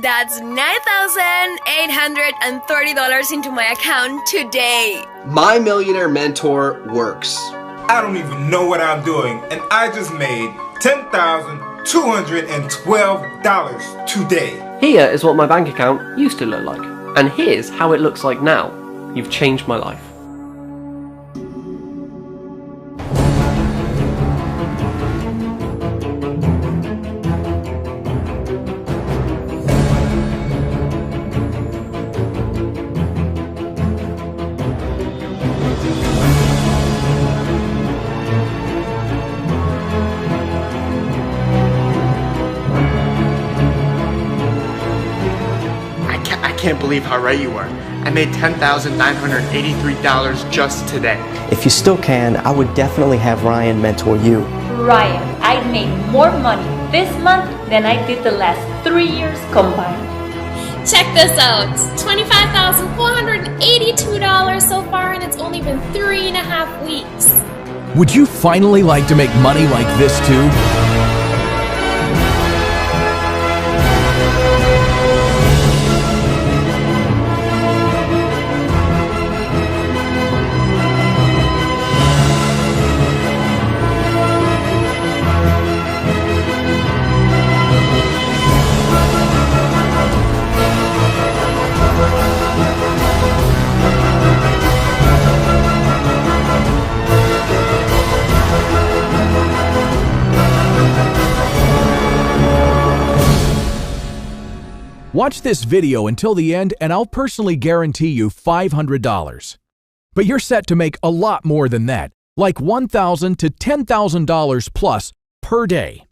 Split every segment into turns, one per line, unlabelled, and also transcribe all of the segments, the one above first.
That's $9,830 into my account today.
My Millionaire Mentor works.
I don't even know what I'm doing, and I just made $10,212 today.
Here is what my bank account used to look like, and here's how it looks like now. You've changed my life.
I can't believe how right you were. I made $10,983 just today.
If you still can, I would definitely have Ryan mentor you.
Ryan, I made more money this month than I did the last 3 years combined.
Check this out. $25,482 so far, and it's only been 3.5 weeks.
Would you finally like to make money like this too? Watch this video until the end and I'll personally guarantee you $500. But you're set to make a lot more than that, like $1,000 to $10,000 plus per day.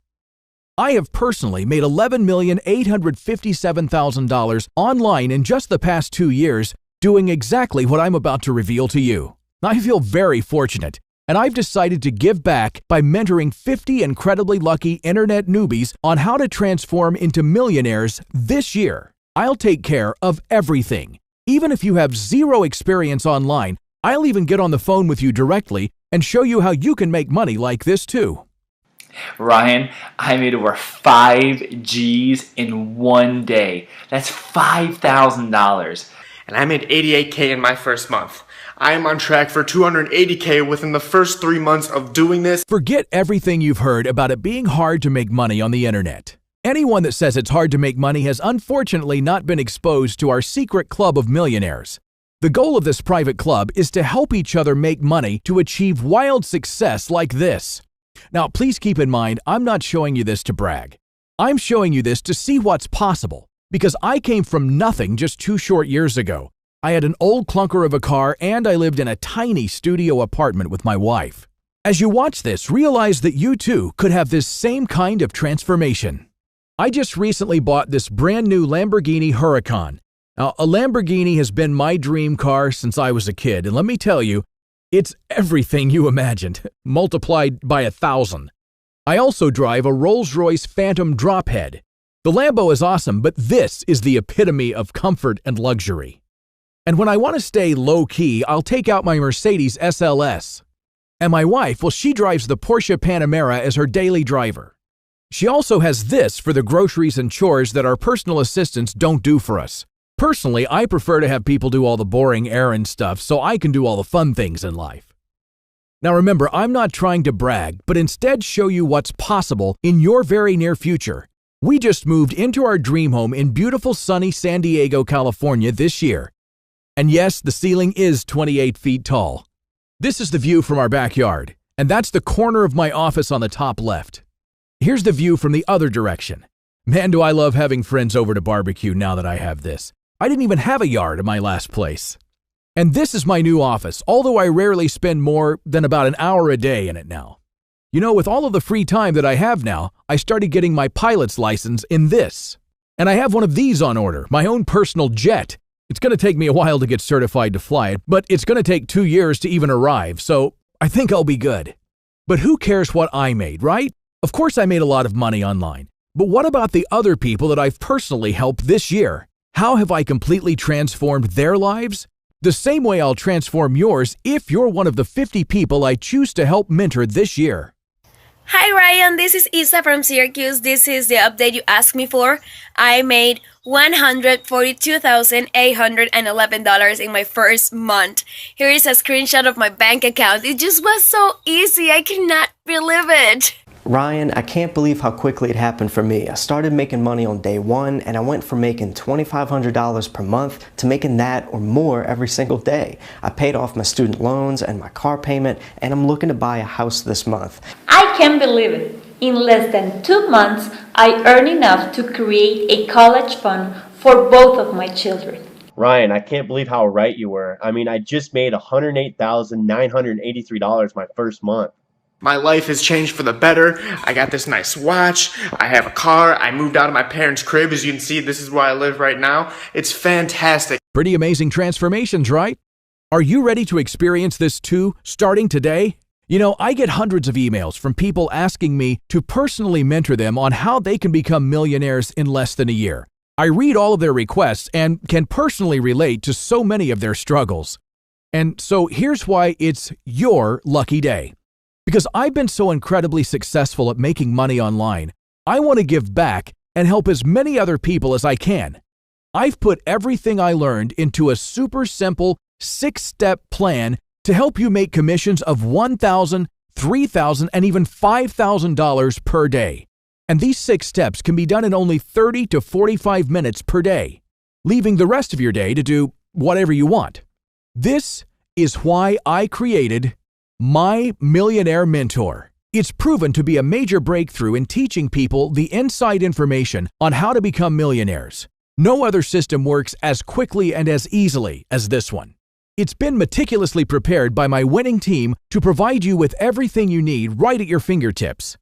I have personally made $11,857,000 online in just the past 2 years doing exactly what I'm about to reveal to you. I feel very fortunate, and I've decided to give back by mentoring 50 incredibly lucky internet newbies on how to transform into millionaires this year. I'll take care of everything. Even if you have zero experience online, I'll even get on the phone with you directly and show you how you can make money like this too.
Ryan, I made over 5 G's in 1 day. That's $5,000.
And I made $88K in my first month. I am on track for $280K within the first 3 months of doing this.
Forget everything you've heard about it being hard to make money on the internet. Anyone that says it's hard to make money has unfortunately not been exposed to our secret club of millionaires. The goal of this private club is to help each other make money to achieve wild success like this. Now, please keep in mind, I'm not showing you this to brag. I'm showing you this to see what's possible, because I came from nothing just 2 short years ago. I had an old clunker of a car and I lived in a tiny studio apartment with my wife. As you watch this, realize that you too could have this same kind of transformation. I just recently bought this brand new Lamborghini Huracan. Now, a Lamborghini has been my dream car since I was a kid, and let me tell you, it's everything you imagined, multiplied by 1,000. I also drive a Rolls-Royce Phantom Drophead. The Lambo is awesome, but this is the epitome of comfort and luxury. And when I want to stay low-key, I'll take out my Mercedes SLS. And my wife, well, she drives the Porsche Panamera as her daily driver. She also has this for the groceries and chores that our personal assistants don't do for us. Personally, I prefer to have people do all the boring errand stuff so I can do all the fun things in life. Now remember, I'm not trying to brag, but instead show you what's possible in your very near future. We just moved into our dream home in beautiful sunny San Diego, California this year. And yes, the ceiling is 28 feet tall. This is the view from our backyard, and that's the corner of my office on the top left. Here's the view from the other direction. Man, do I love having friends over to barbecue now that I have this. I didn't even have a yard at my last place. And this is my new office, although I rarely spend more than about an hour a day in it now. You know, with all of the free time that I have now, I started getting my pilot's license in this. And I have one of these on order, my own personal jet. It's going to take me a while to get certified to fly it, but it's going to take 2 years to even arrive, so I think I'll be good. But who cares what I made, right? Of course I made a lot of money online. But what about the other people that I've personally helped this year? How have I completely transformed their lives? The same way I'll transform yours if you're one of the 50 people I choose to help mentor this year.
Hi Ryan, this is Isa from Syracuse. This is the update you asked me for. I made $142,811 in my first month. Here is a screenshot of my bank account. It just was so easy. I cannot believe it.
Ryan, I can't believe how quickly it happened for me. I started making money on day one, and I went from making $2,500 per month to making that or more every single day. I paid off my student loans and my car payment, and I'm looking to buy a house this month.
I can't believe it. In less than 2 months, I earned enough to create a college fund for both of my children.
Ryan, I can't believe how right you were. I mean, I just made $108,983 my first month.
My life has changed for the better. I got this nice watch. I have a car. I moved out of my parents' crib. As you can see, this is where I live right now. It's fantastic.
Pretty amazing transformations, right? Are you ready to experience this too, starting today? You know, I get hundreds of emails from people asking me to personally mentor them on how they can become millionaires in less than a year. I read all of their requests and can personally relate to so many of their struggles. And so here's why it's your lucky day. Because I've been so incredibly successful at making money online, I want to give back and help as many other people as I can. I've put everything I learned into a super simple 6-step plan to help you make commissions of $1,000, $3,000, and even $5,000 per day. And these 6 steps can be done in only 30 to 45 minutes per day, leaving the rest of your day to do whatever you want. This is why I created My Millionaire Mentor. It's proven to be a major breakthrough in teaching people the inside information on how to become millionaires. No other system works as quickly and as easily as this one. It's been meticulously prepared by my winning team to provide you with everything you need right at your fingertips.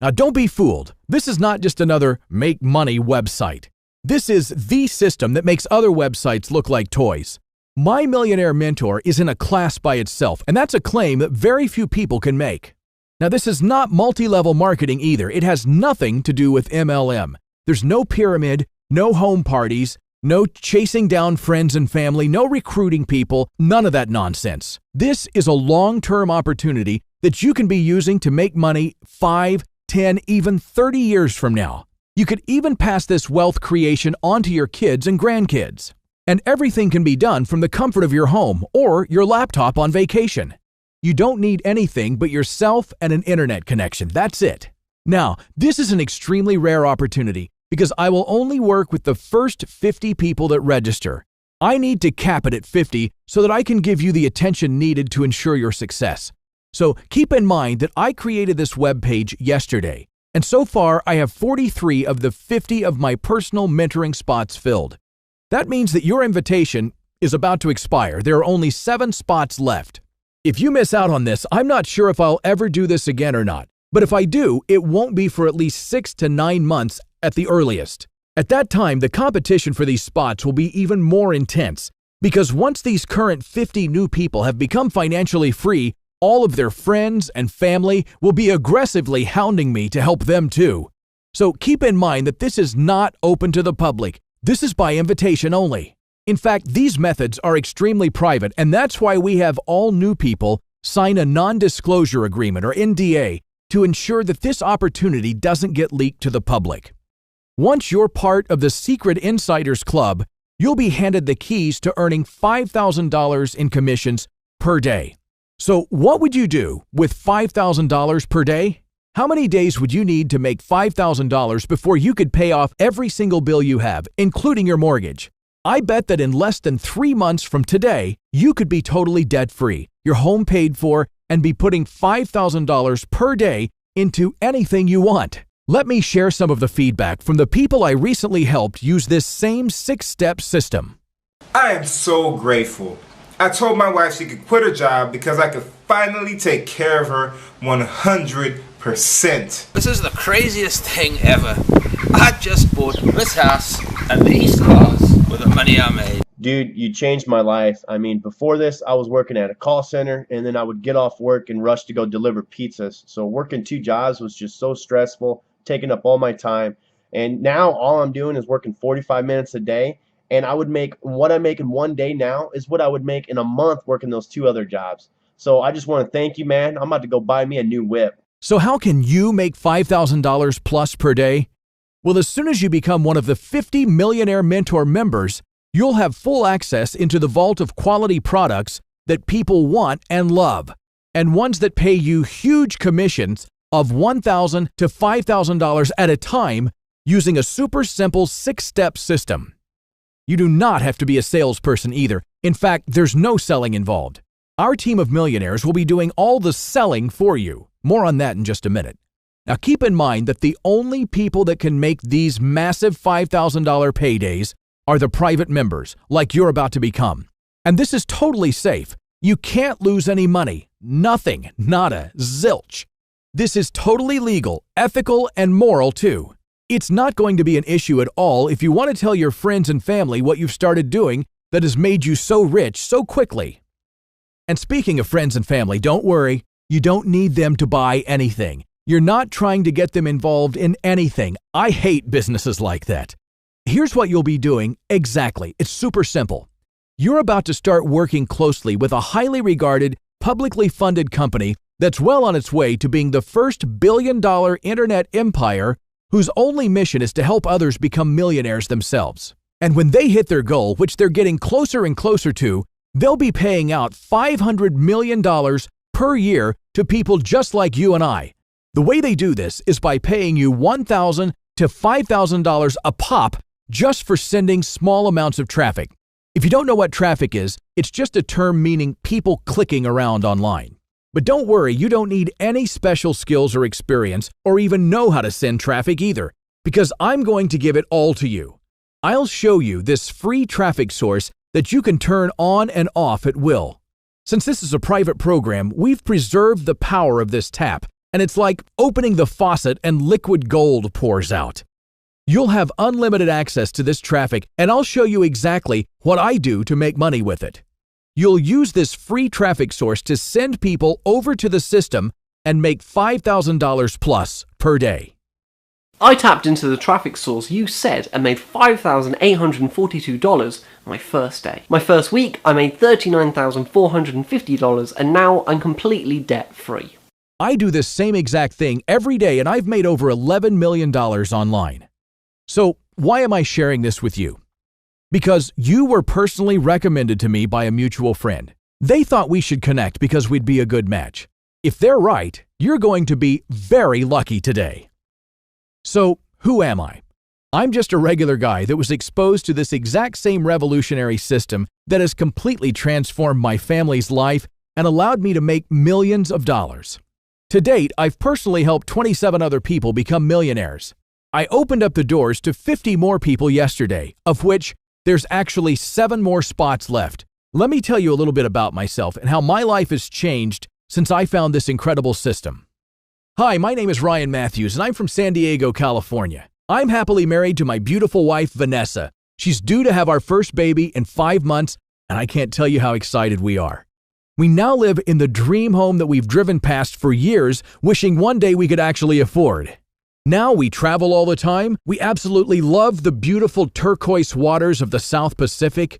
Now don't be fooled. This is not just another make money website. This is the system that makes other websites look like toys. My Millionaire Mentor is in a class by itself, and that's a claim that very few people can make. Now, this is not multi-level marketing either. It has nothing to do with MLM. There's no pyramid, no home parties, no chasing down friends and family, no recruiting people, none of that nonsense. This is a long-term opportunity that you can be using to make money 5, 10, even 30 years from now. You could even pass this wealth creation on to your kids and grandkids. And everything can be done from the comfort of your home or your laptop on vacation. You don't need anything but yourself and an internet connection. That's it. Now, this is an extremely rare opportunity because I will only work with the first 50 people that register. I need to cap it at 50 so that I can give you the attention needed to ensure your success. So keep in mind that I created this webpage yesterday, and so far I have 43 of the 50 of my personal mentoring spots filled. That means that your invitation is about to expire. There are only 7 spots left. If you miss out on this, I'm not sure if I'll ever do this again or not. But if I do, it won't be for at least 6 to 9 months at the earliest. At that time, the competition for these spots will be even more intense because once these current 50 new people have become financially free, all of their friends and family will be aggressively hounding me to help them too. So keep in mind that this is not open to the public. This is by invitation only. In fact, these methods are extremely private, and that's why we have all new people sign a non-disclosure agreement, or NDA, to ensure that this opportunity doesn't get leaked to the public. Once you're part of the Secret Insiders Club, you'll be handed the keys to earning $5,000 in commissions per day. So what would you do with $5,000 per day? How many days would you need to make $5,000 before you could pay off every single bill you have, including your mortgage? I bet that in less than 3 months from today, you could be totally debt-free, your home paid for, and be putting $5,000 per day into anything you want. Let me share some of the feedback from the people I recently helped use this same 6-step system.
I am so grateful. I told my wife she could quit her job because I could finally take care of her 100%.
This is the craziest thing ever. I just bought this house and these cars with the money I made.
Dude, you changed my life. I mean, before this, I was working at a call center, and then I would get off work and rush to go deliver pizzas. So working 2 jobs was just so stressful, taking up all my time. And now all I'm doing is working 45 minutes a day, and I would make what I make in 1 day now is what I would make in a month working those 2 other jobs. So I just want to thank you, man. I'm about to go buy me a new whip.
So how can you make $5,000 plus per day? Well, as soon as you become one of the 50 Millionaire Mentor members, you'll have full access into the vault of quality products that people want and love, and ones that pay you huge commissions of $1,000 to $5,000 at a time using a super simple 6-step system. You do not have to be a salesperson either. In fact, there's no selling involved. Our team of millionaires will be doing all the selling for you. More on that in just a minute. Now keep in mind that the only people that can make these massive $5,000 paydays are the private members, like you're about to become. And this is totally safe. You can't lose any money. Nothing. Nada. Zilch. This is totally legal, ethical, and moral too. It's not going to be an issue at all if you want to tell your friends and family what you've started doing that has made you so rich so quickly. And speaking of friends and family, don't worry. You don't need them to buy anything. You're not trying to get them involved in anything. I hate businesses like that. Here's what you'll be doing exactly. It's super simple. You're about to start working closely with a highly regarded, publicly funded company that's well on its way to being the first billion-dollar internet empire whose only mission is to help others become millionaires themselves. And when they hit their goal, which they're getting closer and closer to, they'll be paying out $500 million per year to people just like you and I. The way they do this is by paying you $1,000 to $5,000 a pop just for sending small amounts of traffic. If you don't know what traffic is, it's just a term meaning people clicking around online. But don't worry, you don't need any special skills or experience or even know how to send traffic either, because I'm going to give it all to you. I'll show you this free traffic source that you can turn on and off at will. Since this is a private program, we've preserved the power of this tap, and it's like opening the faucet and liquid gold pours out. You'll have unlimited access to this traffic, and I'll show you exactly what I do to make money with it. You'll use this free traffic source to send people over to the system and make $5,000 plus per day.
I tapped into the traffic source you said and made $5,842 my first day. My first week, I made $39,450, and now I'm completely debt-free.
I do this same exact thing every day, and I've made over $11 million online. So why am I sharing this with you? Because you were personally recommended to me by a mutual friend. They thought we should connect because we'd be a good match. If they're right, you're going to be very lucky today. So, who am I? I'm just a regular guy that was exposed to this exact same revolutionary system that has completely transformed my family's life and allowed me to make millions of dollars. To date, I've personally helped 27 other people become millionaires. I opened up the doors to 50 more people yesterday, of which there's actually 7 more spots left. Let me tell you a little bit about myself and how my life has changed since I found this incredible system. Hi, my name is Ryan Matthews, and I'm from San Diego, California. I'm happily married to my beautiful wife, Vanessa. She's due to have our first baby in 5 months, and I can't tell you how excited we are. We now live in the dream home that we've driven past for years, wishing one day we could actually afford. Now we travel all the time. We absolutely love the beautiful turquoise waters of the South Pacific.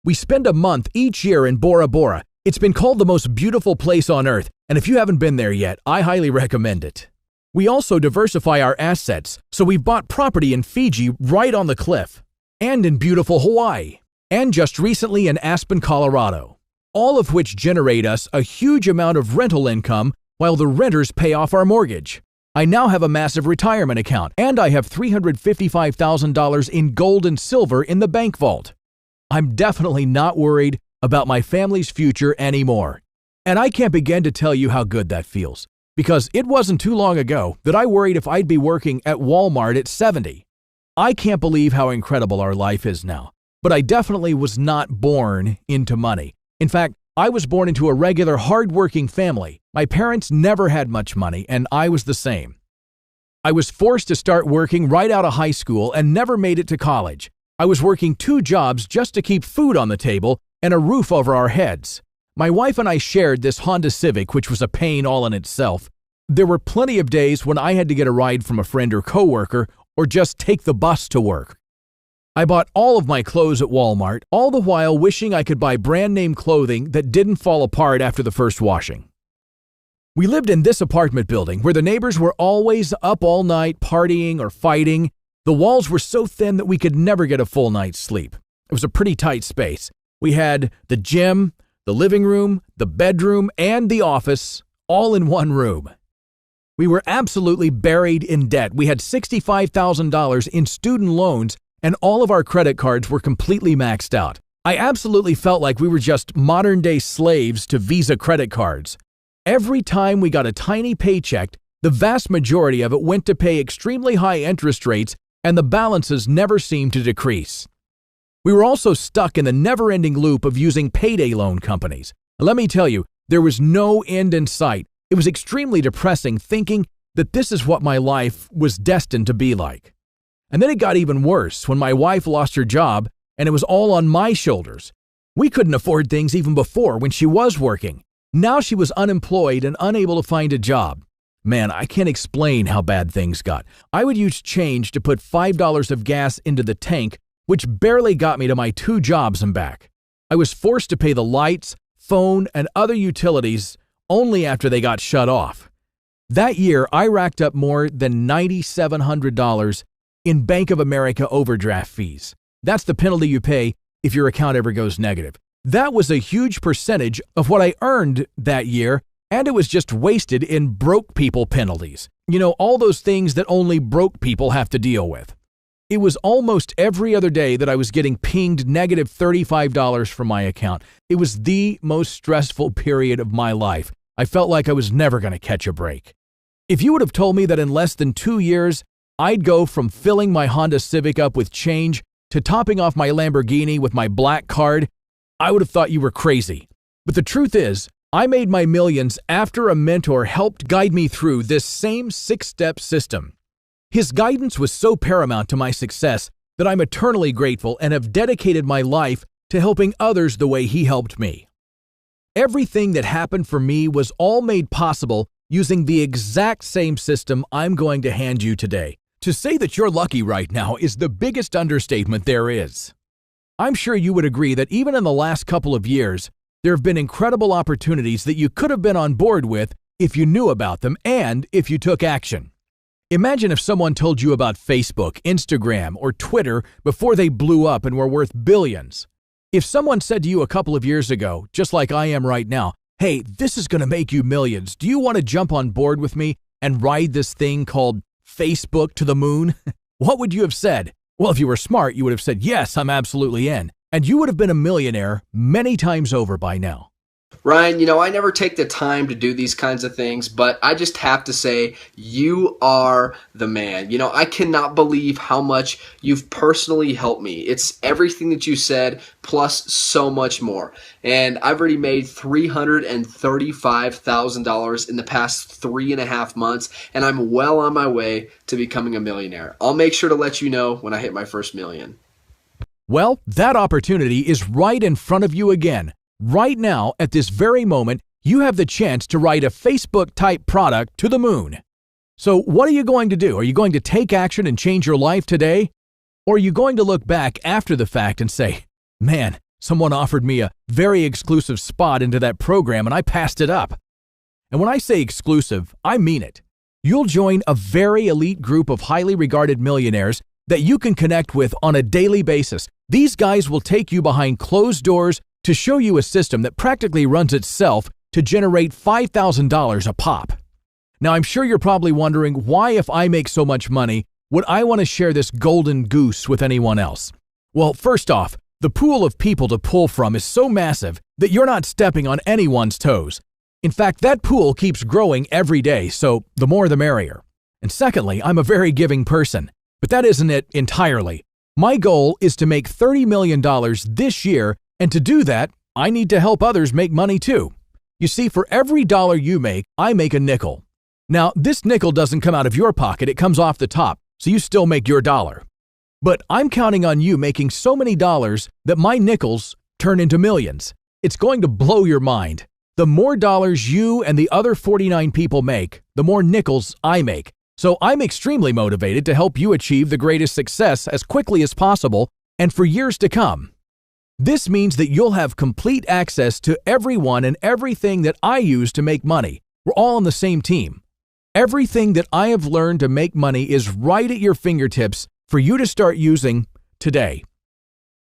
We spend a month each year in Bora Bora. It's been called the most beautiful place on earth, and if you haven't been there yet, I highly recommend it. We also diversify our assets, so we've bought property in Fiji right on the cliff, and in beautiful Hawaii, and just recently in Aspen, Colorado, all of which generate us a huge amount of rental income while the renters pay off our mortgage. I now have a massive retirement account, and I have $355,000 in gold and silver in the bank vault. I'm definitely not worried about my family's future anymore. And I can't begin to tell you how good that feels, because it wasn't too long ago that I worried if I'd be working at Walmart at 70. I can't believe how incredible our life is now, but I definitely was not born into money. In fact, I was born into a regular, hard-working family. My parents never had much money, and I was the same. I was forced to start working right out of high school and never made it to college. I was working 2 jobs just to keep food on the table and a roof over our heads. My wife and I shared this Honda Civic, which was a pain all in itself. There were plenty of days when I had to get a ride from a friend or coworker or just take the bus to work. I bought all of my clothes at Walmart, all the while wishing I could buy brand name clothing that didn't fall apart after the first washing. We lived in this apartment building where the neighbors were always up all night partying or fighting. The walls were so thin that we could never get a full night's sleep. It was a pretty tight space. We had the gym, the living room, the bedroom, and the office all in one room. We were absolutely buried in debt. We had $65,000 in student loans, and all of our credit cards were completely maxed out. I absolutely felt like we were just modern-day slaves to Visa credit cards. Every time we got a tiny paycheck, the vast majority of it went to pay extremely high interest rates, and the balances never seemed to decrease. We were also stuck in the never-ending loop of using payday loan companies. Let me tell you, there was no end in sight. It was extremely depressing thinking that this is what my life was destined to be like. And then it got even worse when my wife lost her job and it was all on my shoulders. We couldn't afford things even before when she was working. Now she was unemployed and unable to find a job. Man, I can't explain how bad things got. I would use change to put $5 of gas into the tank, which barely got me to my 2 jobs and back. I was forced to pay the lights, phone, and other utilities only after they got shut off. That year, I racked up more than $9,700 in Bank of America overdraft fees. That's the penalty you pay if your account ever goes negative. That was a huge percentage of what I earned that year, and it was just wasted in broke people penalties. You know, all those things that only broke people have to deal with. It was almost every other day that I was getting pinged negative $35 from my account. It was the most stressful period of my life. I felt like I was never going to catch a break. If you would have told me that in less than 2 years, I'd go from filling my Honda Civic up with change to topping off my Lamborghini with my black card, I would have thought you were crazy. But the truth is, I made my millions after a mentor helped guide me through this same 6-step system. His guidance was so paramount to my success that I'm eternally grateful and have dedicated my life to helping others the way he helped me. Everything that happened for me was all made possible using the exact same system I'm going to hand you today. To say that you're lucky right now is the biggest understatement there is. I'm sure you would agree that even in the last couple of years, there have been incredible opportunities that you could have been on board with if you knew about them and if you took action. Imagine if someone told you about Facebook, Instagram, or Twitter before they blew up and were worth billions. If someone said to you a couple of years ago, just like I am right now, hey, this is going to make you millions. Do you want to jump on board with me and ride this thing called Facebook to the moon? What would you have said? Well, if you were smart, you would have said, yes, I'm absolutely in. And you would have been a millionaire many times over by now.
Ryan, I never take the time to do these kinds of things, but I just have to say, you are the man. I cannot believe how much you've personally helped me. It's everything that you said, plus so much more. And I've already made $335,000 in the past 3.5 months, and I'm well on my way to becoming a millionaire. I'll make sure to let you know when I hit my first million.
Well, that opportunity is right in front of you again. Right now, at this very moment, you have the chance to ride a Facebook-type product to the moon. So what are you going to do? Are you going to take action and change your life today? Or are you going to look back after the fact and say, man, someone offered me a very exclusive spot into that program and I passed it up? And when I say exclusive, I mean it. You'll join a very elite group of highly regarded millionaires that you can connect with on a daily basis. These guys will take you behind closed doors to show you a system that practically runs itself to generate $5,000 a pop. Now, I'm sure you're probably wondering why, if I make so much money, would I want to share this golden goose with anyone else? Well, first off, the pool of people to pull from is so massive that you're not stepping on anyone's toes. In fact, that pool keeps growing every day, so the more the merrier. And secondly, I'm a very giving person, but that isn't it entirely. My goal is to make $30 million this year, and to do that, I need to help others make money too. You see, for every dollar you make, I make a nickel. Now, this nickel doesn't come out of your pocket, it comes off the top, so you still make your dollar. But I'm counting on you making so many dollars that my nickels turn into millions. It's going to blow your mind. The more dollars you and the other 49 people make, the more nickels I make. So I'm extremely motivated to help you achieve the greatest success as quickly as possible and for years to come. This means that you'll have complete access to everyone and everything that I use to make money. We're all on the same team. Everything that I have learned to make money is right at your fingertips for you to start using today.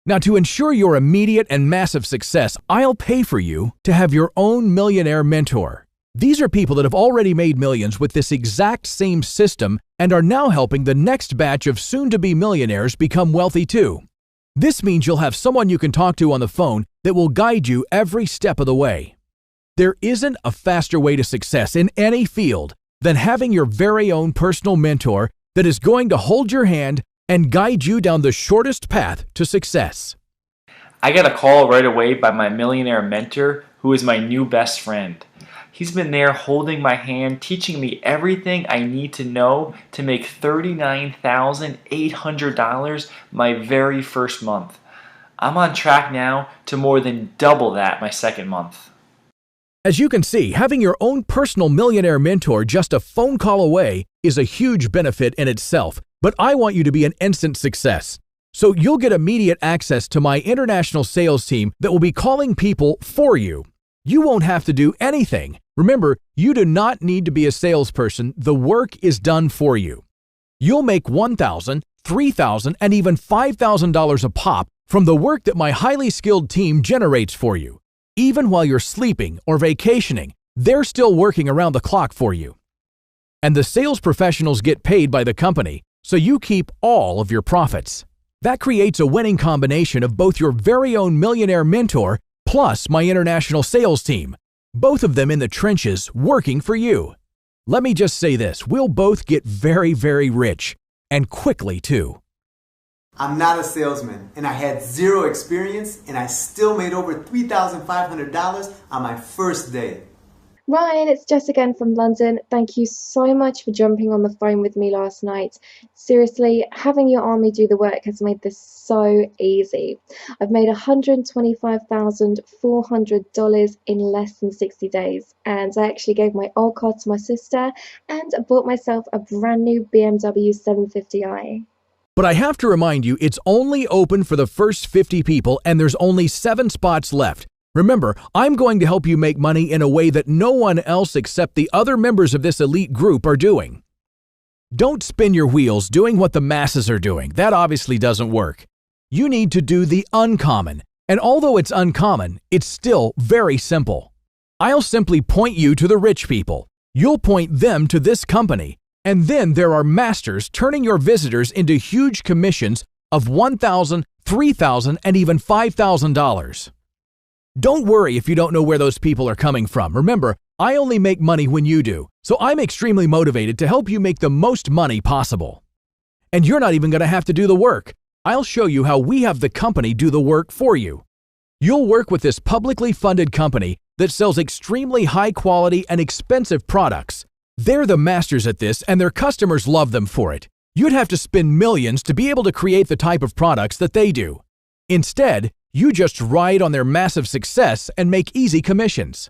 Now, to ensure your immediate and massive success, I'll pay for you to have your own millionaire mentor. These are people that have already made millions with this exact same system and are now helping the next batch of soon-to-be millionaires become wealthy too. This means you'll have someone you can talk to on the phone that will guide you every step of the way. There isn't a faster way to success in any field than having your very own personal mentor that is going to hold your hand and guide you down the shortest path to success.
I got a call right away by my millionaire mentor, who is my new best friend. He's been there holding my hand, teaching me everything I need to know to make $39,800 my very first month. I'm on track now to more than double that my second month.
As you can see, having your own personal millionaire mentor just a phone call away is a huge benefit in itself, but I want you to be an instant success. So you'll get immediate access to my international sales team that will be calling people for you. You won't have to do anything. Remember, you do not need to be a salesperson. The work is done for you. You'll make $1,000, $3,000, and even $5,000 a pop from the work that my highly skilled team generates for you. Even while you're sleeping or vacationing, they're still working around the clock for you. And the sales professionals get paid by the company, so you keep all of your profits. That creates a winning combination of both your very own millionaire mentor plus my international sales team, both of them in the trenches working for you. Let me just say this, we'll both get very, very rich, and quickly too.
I'm not a salesman, and I had zero experience, and I still made over $3,500 on my first day.
Ryan, it's Jess again from London. Thank you so much for jumping on the phone with me last night. Seriously, having your army do the work has made this so easy. I've made $125,400 in less than 60 days, and I actually gave my old car to my sister, and I bought myself a brand new BMW 750i.
But I have to remind you, it's only open for the first 50 people, and there's only 7 spots left. Remember, I'm going to help you make money in a way that no one else except the other members of this elite group are doing. Don't spin your wheels doing what the masses are doing. That obviously doesn't work. You need to do the uncommon, and although it's uncommon, it's still very simple. I'll simply point you to the rich people. You'll point them to this company, and then there are masters turning your visitors into huge commissions of $1,000, $3,000, and even $5,000. Don't worry if you don't know where those people are coming from. Remember, I only make money when you do, so I'm extremely motivated to help you make the most money possible. And you're not even going to have to do the work. I'll show you how we have the company do the work for you. You'll work with this publicly funded company that sells extremely high quality and expensive products. They're the masters at this, and their customers love them for it. You'd have to spend millions to be able to create the type of products that they do. Instead, you just ride on their massive success and make easy commissions.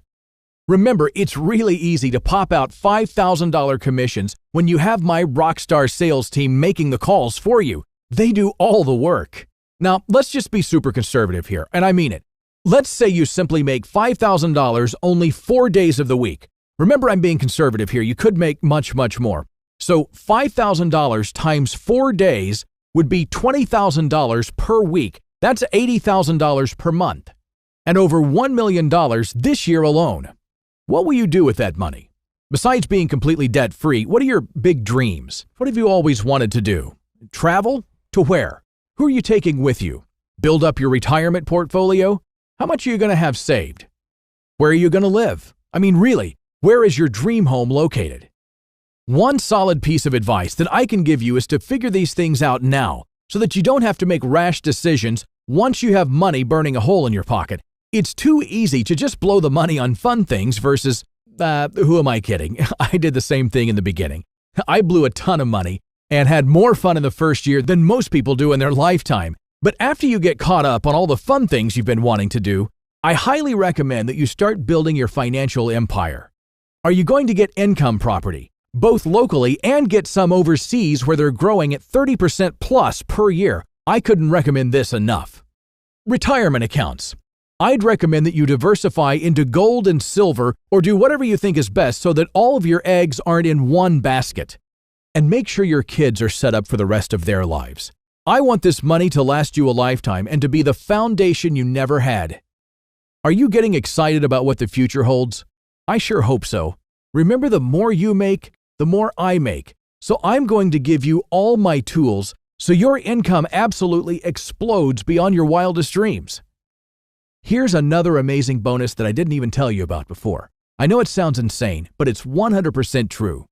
Remember, it's really easy to pop out $5,000 commissions when you have my rockstar sales team making the calls for you. They do all the work. Now, let's just be super conservative here, and I mean it. Let's say you simply make $5,000 only 4 days of the week. Remember, I'm being conservative here. You could make much, much more. So $5,000 times 4 days would be $20,000 per week. That's $80,000 per month, and over $1 million this year alone. What will you do with that money? Besides being completely debt-free, what are your big dreams? What have you always wanted to do? Travel? To where? Who are you taking with you? Build up your retirement portfolio? How much are you going to have saved? Where are you going to live? I mean, really, where is your dream home located? One solid piece of advice that I can give you is to figure these things out now so that you don't have to make rash decisions once you have money burning a hole in your pocket. It's too easy to just blow the money on fun things versus, who am I kidding? I did the same thing in the beginning. I blew a ton of money and had more fun in the first year than most people do in their lifetime. But after you get caught up on all the fun things you've been wanting to do, I highly recommend that you start building your financial empire. Are you going to get income property, both locally and get some overseas where they're growing at 30% plus per year? I couldn't recommend this enough. Retirement accounts. I'd recommend that you diversify into gold and silver or do whatever you think is best so that all of your eggs aren't in one basket. And make sure your kids are set up for the rest of their lives. I want this money to last you a lifetime and to be the foundation you never had. Are you getting excited about what the future holds? I sure hope so. Remember, the more you make, the more I make. So I'm going to give you all my tools so your income absolutely explodes beyond your wildest dreams. Here's another amazing bonus that I didn't even tell you about before. I know it sounds insane, but it's 100% true.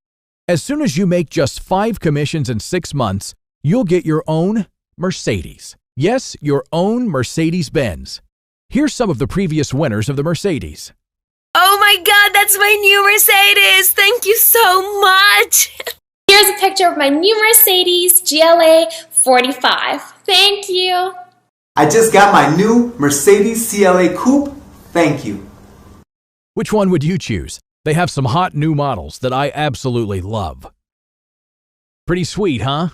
As soon as you make just 5 commissions in 6 months, you'll get your own Mercedes. Yes, your own Mercedes-Benz. Here's some of the previous winners of the Mercedes.
Oh my God, that's my new Mercedes! Thank you so much!
Here's a picture of my new Mercedes GLA 45. Thank you.
I just got my new Mercedes CLA Coupe. Thank you.
Which one would you choose? They have some hot new models that I absolutely love. Pretty sweet, huh?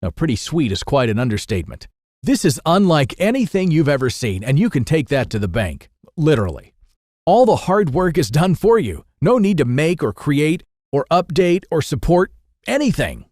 Now, pretty sweet is quite an understatement. This is unlike anything you've ever seen, and you can take that to the bank, literally. All the hard work is done for you. No need to make or create or update or support anything.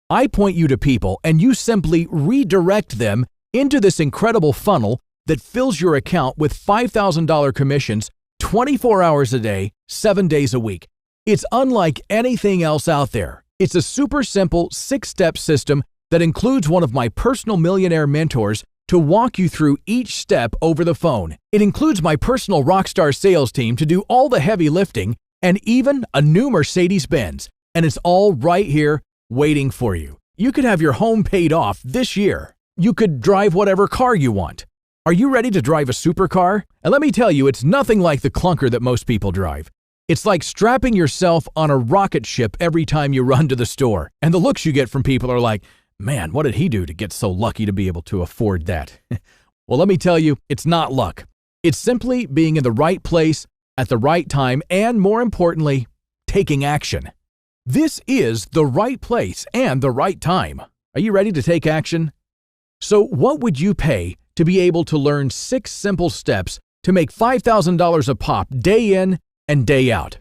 I point you to people, and you simply redirect them into this incredible funnel that fills your account with $5,000 commissions 24 hours a day, 7 days a week. It's unlike anything else out there. It's a super simple 6-step system that includes one of my personal millionaire mentors to walk you through each step over the phone. It includes my personal rockstar sales team to do all the heavy lifting and even a new Mercedes-Benz. And it's all right here waiting for you. You could have your home paid off this year. You could drive whatever car you want. Are you ready to drive a supercar? And let me tell you, it's nothing like the clunker that most people drive. It's like strapping yourself on a rocket ship every time you run to the store. And the looks you get from people are like, man, what did he do to get so lucky to be able to afford that? Well, let me tell you, it's not luck. It's simply being in the right place at the right time and, more importantly, taking action. This is the right place and the right time. Are you ready to take action? So what would you pay to be able to learn 6 simple steps to make $5,000 a pop day in and day out?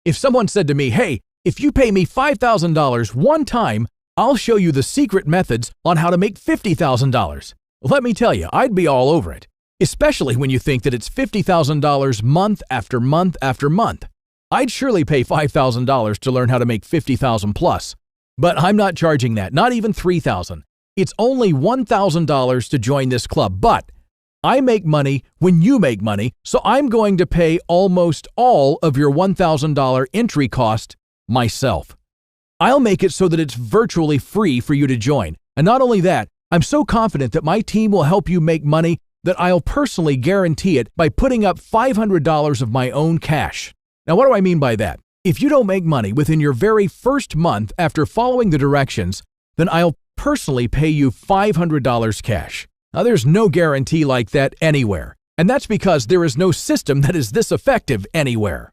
If someone said to me, hey, if you pay me $5,000 one time, I'll show you the secret methods on how to make $50,000. Let me tell you, I'd be all over it, especially when you think that it's $50,000 month after month after month. I'd surely pay $5,000 to learn how to make $50,000 plus, but I'm not charging that, not even $3,000. It's only $1,000 to join this club, but I make money when you make money, so I'm going to pay almost all of your $1,000 entry cost myself. I'll make it so that it's virtually free for you to join. And not only that, I'm so confident that my team will help you make money that I'll personally guarantee it by putting up $500 of my own cash. Now, what do I mean by that? If you don't make money within your very first month after following the directions, then I'll personally pay you $500 cash. Now, there's no guarantee like that anywhere, and that's because there is no system that is this effective anywhere.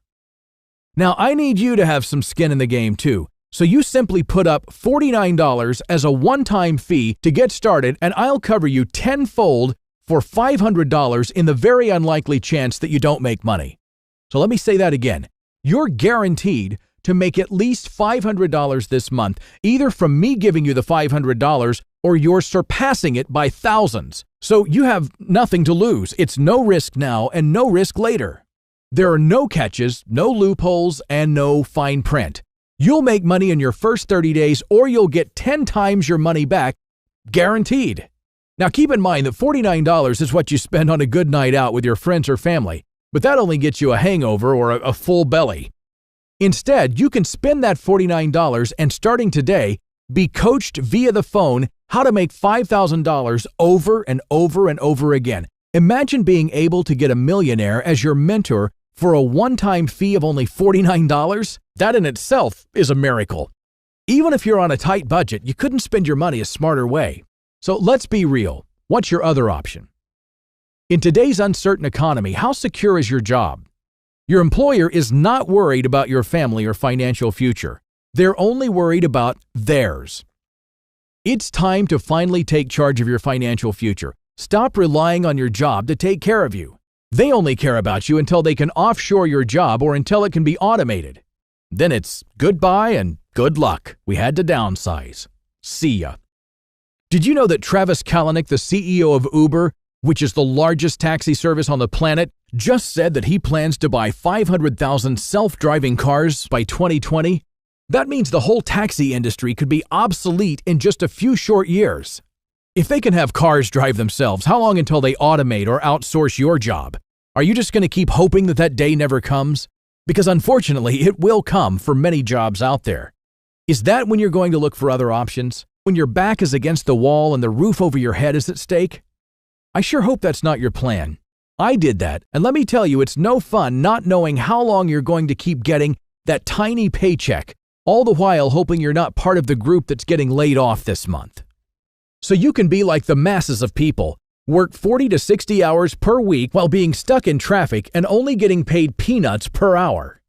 Now, I need you to have some skin in the game too, so you simply put up $49 as a one-time fee to get started, and I'll cover you tenfold for $500 in the very unlikely chance that you don't make money. So let me say that again. You're guaranteed to make at least $500 this month, either from me giving you the $500 or you're surpassing it by thousands. So you have nothing to lose. It's no risk now and no risk later. There are no catches, no loopholes, and no fine print. You'll make money in your first 30 days or you'll get 10 times your money back, guaranteed. Now keep in mind that $49 is what you spend on a good night out with your friends or family, but that only gets you a hangover or a full belly. Instead, you can spend that $49 and starting today, be coached via the phone how to make $5,000 over and over and over again. Imagine being able to get a millionaire as your mentor for a one-time fee of only $49. That in itself is a miracle. Even if you're on a tight budget, you couldn't spend your money a smarter way. So let's be real. What's your other option? In today's uncertain economy, how secure is your job? Your employer is not worried about your family or financial future. They're only worried about theirs. It's time to finally take charge of your financial future. Stop relying on your job to take care of you. They only care about you until they can offshore your job or until it can be automated. Then it's goodbye and good luck. We had to downsize. See ya. Did you know that Travis Kalanick, the CEO of Uber, which is the largest taxi service on the planet, just said that he plans to buy 500,000 self-driving cars by 2020? That means the whole taxi industry could be obsolete in just a few short years. If they can have cars drive themselves, how long until they automate or outsource your job? Are you just going to keep hoping that that day never comes? Because unfortunately, it will come for many jobs out there. Is that when you're going to look for other options? When your back is against the wall and the roof over your head is at stake? I sure hope that's not your plan. I did that, and let me tell you, it's no fun not knowing how long you're going to keep getting that tiny paycheck, all the while hoping you're not part of the group that's getting laid off this month. So you can be like the masses of people, work 40 to 60 hours per week while being stuck in traffic and only getting paid peanuts per hour.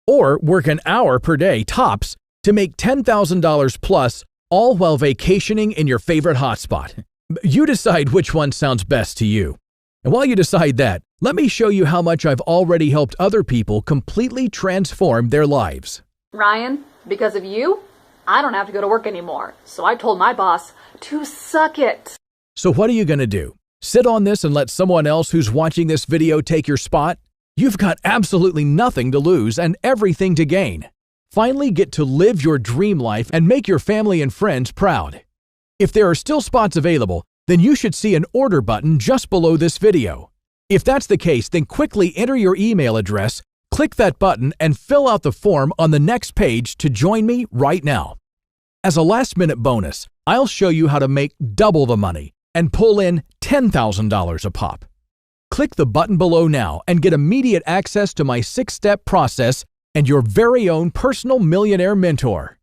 Or work an hour per day tops to make $10,000 plus, all while vacationing in your favorite hotspot. You decide which one sounds best to you. And while you decide that, let me show you how much I've already helped other people completely transform their lives.
Ryan, because of you, I don't have to go to work anymore. So I told my boss to suck it.
So what are you going to do? Sit on this and let someone else who's watching this video take your spot? You've got absolutely nothing to lose and everything to gain. Finally get to live your dream life and make your family and friends proud. If there are still spots available, then you should see an order button just below this video. If that's the case, then quickly enter your email address, click that button, and fill out the form on the next page to join me right now. As a last-minute bonus, I'll show you how to make double the money and pull in $10,000 a pop. Click the button below now and get immediate access to my 6-step process and your very own personal millionaire mentor.